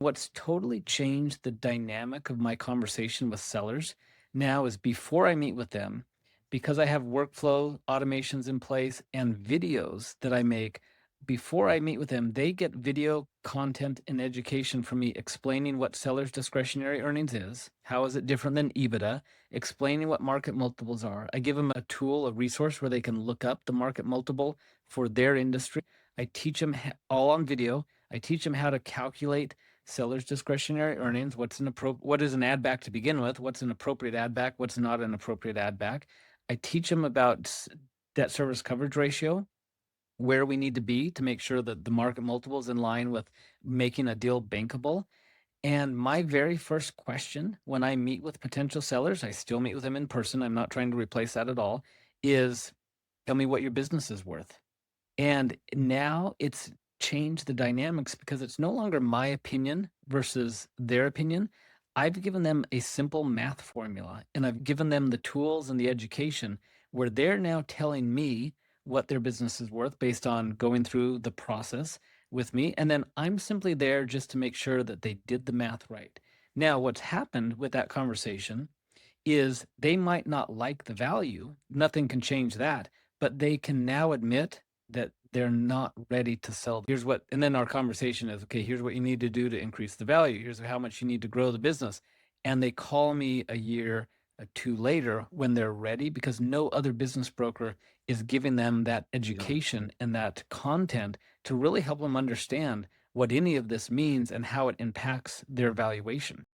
What's totally changed the dynamic of my conversation with sellers now is before I meet with them, because I have workflow automations in place and videos that I make. Before I meet with them, they get video content and education from me explaining what seller's discretionary earnings is, how is it different than EBITDA, explaining what market multiples are. I give them a tool, a resource where they can look up the market multiple for their industry. I teach them all on video. I teach them how to calculate seller's discretionary earnings, what is an add back to begin with, what's an appropriate add back, what's not an appropriate add back. I teach them about debt service coverage ratio, where we need to be to make sure that the market multiple is in line with making a deal bankable. And my very first question when I meet with potential sellers, I still meet with them in person, I'm not trying to replace that at all, is tell me what your business is worth. And now it's changed the dynamics because it's no longer my opinion versus their opinion. I've given them a simple math formula and I've given them the tools and the education where they're now telling me what their business is worth based on going through the process with me. And then I'm simply there just to make sure that they did the math right. Now, what's happened with that conversation is they might not like the value. Nothing can change that, but they can now admit that they're not ready to sell. Here's what, and then our conversation is, okay, here's what you need to do to increase the value. Here's how much you need to grow the business. And they call me a year or two later when they're ready because no other business broker is giving them that Yeah. education and that content to really help them understand what any of this means and how it impacts their valuation.